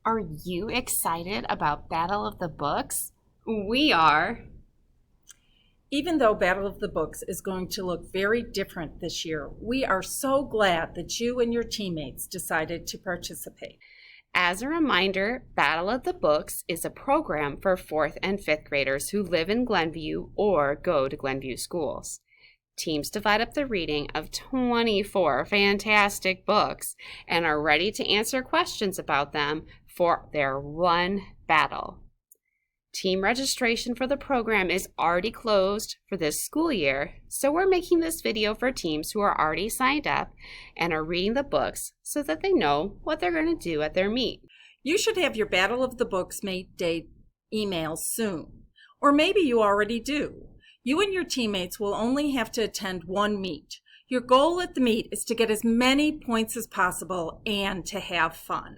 Are you excited about Battle of the Books? We are. Even though Battle of the Books is going to look very different this year, we are so glad that you and your teammates decided to participate. As a reminder, Battle of the Books is a program for 4th and 5th graders who live in Glenview or go to Glenview schools. Teams divide up the reading of 24 fantastic books and are ready to answer questions about them for their one battle. Team registration for the program is already closed for this school year, so we're making this video for teams who are already signed up and are reading the books so that they know what they're going to do at their meet. You should have your Battle of the Books meet date email soon, or maybe you already do. You and your teammates will only have to attend one meet. Your goal at the meet is to get as many points as possible and to have fun.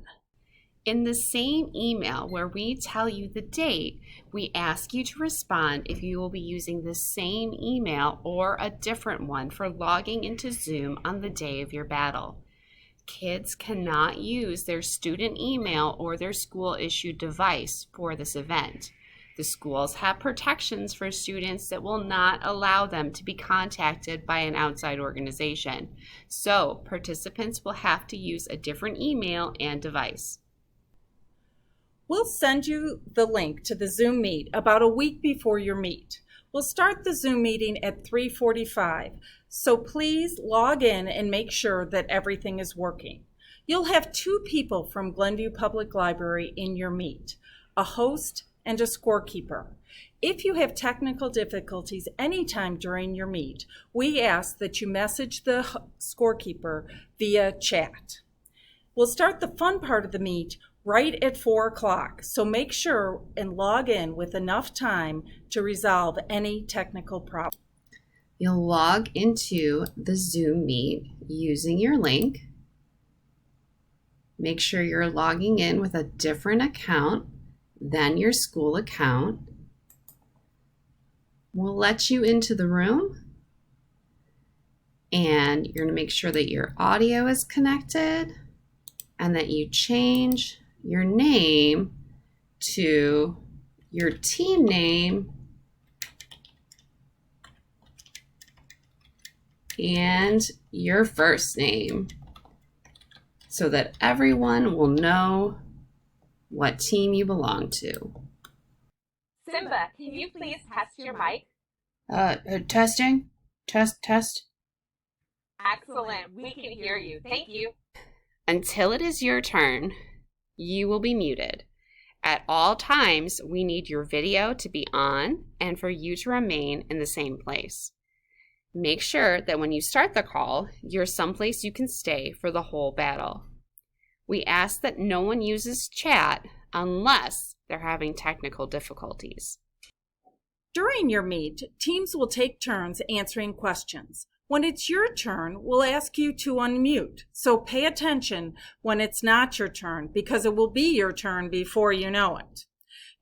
In the same email where we tell you the date, we ask you to respond if you will be using the same email or a different one for logging into Zoom on the day of your battle. Kids cannot use their student email or their school-issued device for this event. The schools have protections for students that will not allow them to be contacted by an outside organization, so participants will have to use a different email and device. We'll send you the link to the Zoom meet about a week before your meet. We'll start the Zoom meeting at 3:45, so please log in and make sure that everything is working. You'll have 2 people from Glenview Public Library in your meet, a host and a scorekeeper. If you have technical difficulties anytime during your meet, we ask that you message the scorekeeper via chat. We'll start the fun part of the meet right at 4 o'clock, so make sure and log in with enough time to resolve any technical problem. You'll log into the Zoom meet using your link. Make sure you're logging in with a different account than your school account. We'll let you into the room, and you're going to make sure that your audio is connected and that you change your name to your team name and your first name so that everyone will know what team you belong to. Simba, can you please test your mic? Testing? Test. Excellent. We can hear you. Thank you. Until it is your turn, you will be muted. At all times, we need your video to be on and for you to remain in the same place. Make sure that when you start the call, you're someplace you can stay for the whole battle. We ask that no one uses chat unless they're having technical difficulties. During your meet, teams will take turns answering questions. When it's your turn, we'll ask you to unmute, so pay attention when it's not your turn because it will be your turn before you know it.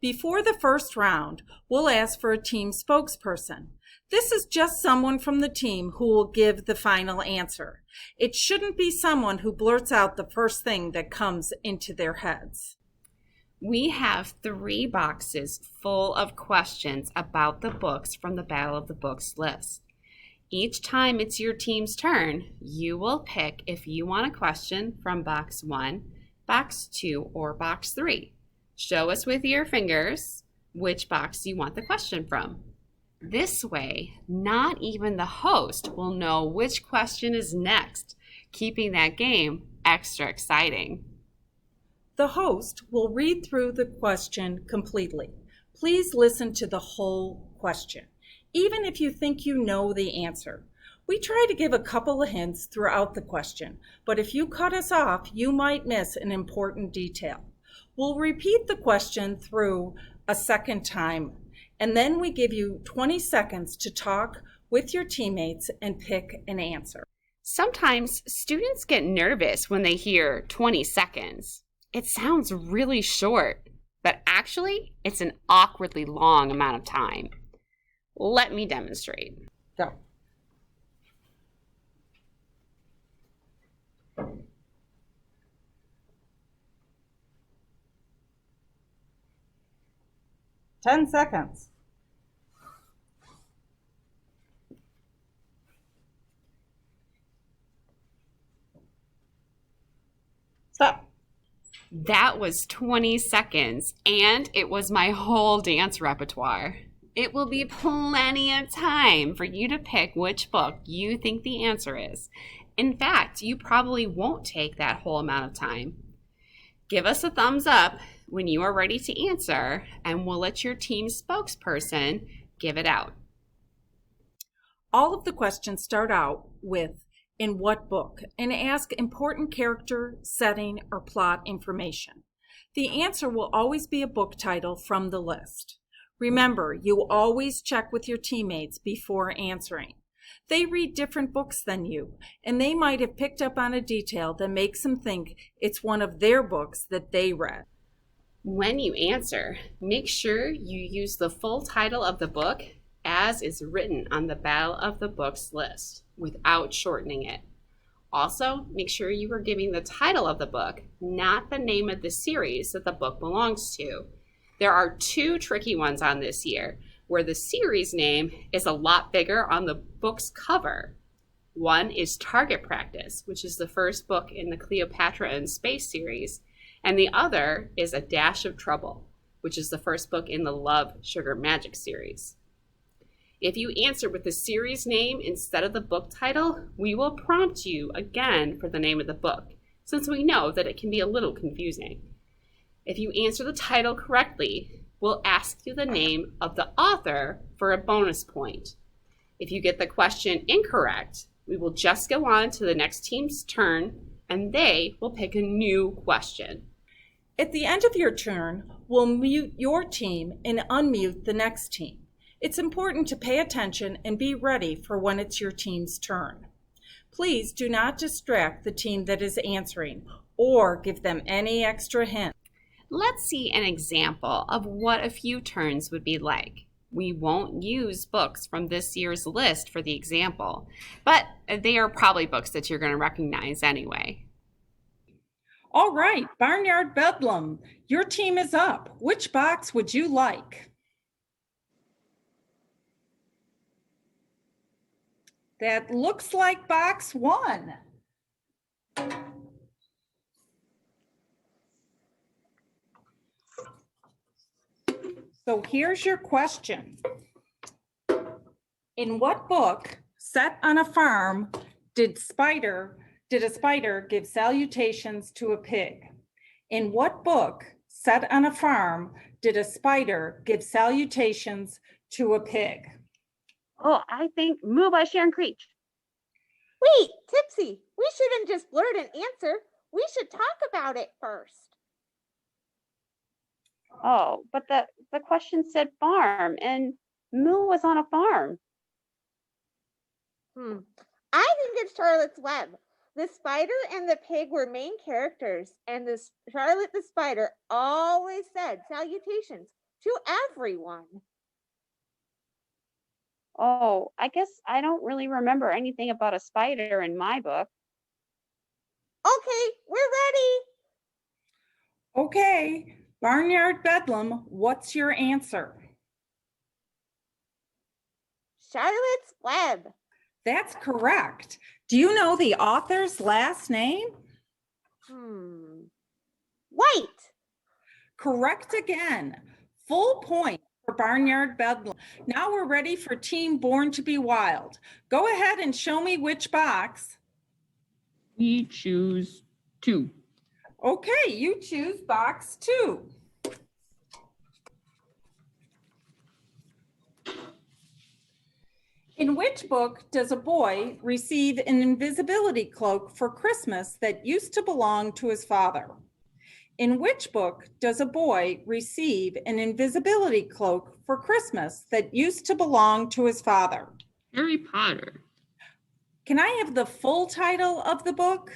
Before the first round, we'll ask for a team spokesperson. This is just someone from the team who will give the final answer. It shouldn't be someone who blurts out the first thing that comes into their heads. We have 3 boxes full of questions about the books from the Battle of the Books list. Each time it's your team's turn, you will pick if you want a question from box 1, box 2, or box 3. Show us with your fingers which box you want the question from. This way, not even the host will know which question is next, keeping that game extra exciting. The host will read through the question completely. Please listen to the whole question, even if you think you know the answer. We try to give a couple of hints throughout the question, but if you cut us off, you might miss an important detail. We'll repeat the question through a second time, and then we give you 20 seconds to talk with your teammates and pick an answer. Sometimes students get nervous when they hear 20 seconds. It sounds really short, but actually it's an awkwardly long amount of time. Let me demonstrate. Go. 10 seconds. Stop. That was 20 seconds, and it was my whole dance repertoire. It will be plenty of time for you to pick which book you think the answer is. In fact, you probably won't take that whole amount of time. Give us a thumbs up when you are ready to answer, and we'll let your team's spokesperson give it out. All of the questions start out with "in what book?" and ask important character, setting, or plot information. The answer will always be a book title from the list. Remember, you always check with your teammates before answering. They read different books than you, and they might have picked up on a detail that makes them think it's one of their books that they read. When you answer, make sure you use the full title of the book as is written on the Battle of the Books list, without shortening it. Also, make sure you are giving the title of the book, not the name of the series that the book belongs to. There are 2 tricky ones on this year, where the series name is a lot bigger on the book's cover. One is Target Practice, which is the first book in the Cleopatra in Space series, and the other is A Dash of Trouble, which is the first book in the Love, Sugar, Magic series. If you answer with the series name instead of the book title, we will prompt you again for the name of the book, since we know that it can be a little confusing. If you answer the title correctly, we'll ask you the name of the author for a bonus point. If you get the question incorrect, we will just go on to the next team's turn, and they will pick a new question. At the end of your turn, we'll mute your team and unmute the next team. It's important to pay attention and be ready for when it's your team's turn. Please do not distract the team that is answering or give them any extra hints. Let's see an example of what a few turns would be like. We won't use books from this year's list for the example, but they are probably books that you're going to recognize anyway. All right, Barnyard Bedlam, your team is up. Which box would you like? That looks like box 1. So here's your question. In what book set on a farm did a spider give salutations to a pig? In what book set on a farm did a spider give salutations to a pig? Oh, I think Moo by Sharon Creech. Wait, Tipsy, we shouldn't just blurt an answer. We should talk about it first. Oh, but the question said farm, and Moo was on a farm. I think it's Charlotte's Web. The spider and the pig were main characters, and Charlotte the spider always said salutations to everyone. Oh, I guess I don't really remember anything about a spider in my book. Okay, we're ready. Okay, Barnyard Bedlam, what's your answer? Charlotte's Web. That's correct. Do you know the author's last name? White. Correct again. Full point for Barnyard Bedlam. Now we're ready for Team Born to be Wild. Go ahead and show me which box. We choose 2. Okay, you choose box 2. In which book does a boy receive an invisibility cloak for Christmas that used to belong to his father? In which book does a boy receive an invisibility cloak for Christmas that used to belong to his father? Harry Potter. Can I have the full title of the book?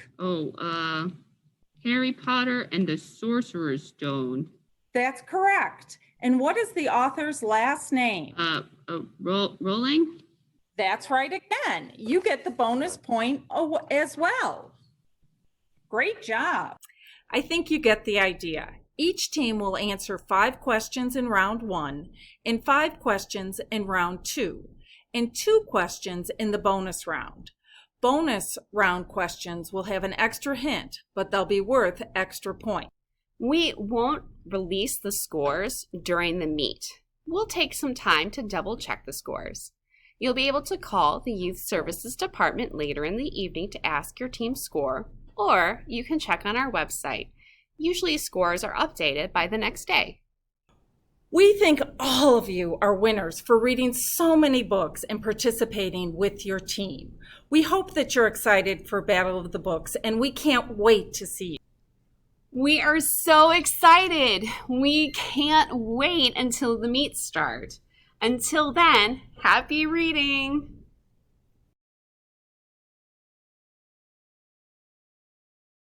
Harry Potter and the Sorcerer's Stone. That's correct. And what is the author's last name? Rowling? That's right again. You get the bonus point as well. Great job. I think you get the idea. Each team will answer 5 questions in round 1 and 5 questions in round 2 and 2 questions in the bonus round. Bonus round questions will have an extra hint, but they'll be worth extra points. We won't release the scores during the meet. We'll take some time to double check the scores. You'll be able to call the Youth Services Department later in the evening to ask your team's score, or you can check on our website. Usually scores are updated by the next day. We thank all of you are winners for reading so many books and participating with your team. We hope that you're excited for Battle of the Books, and we can't wait to see you. We are so excited. We can't wait until the meets start. Until then, happy reading!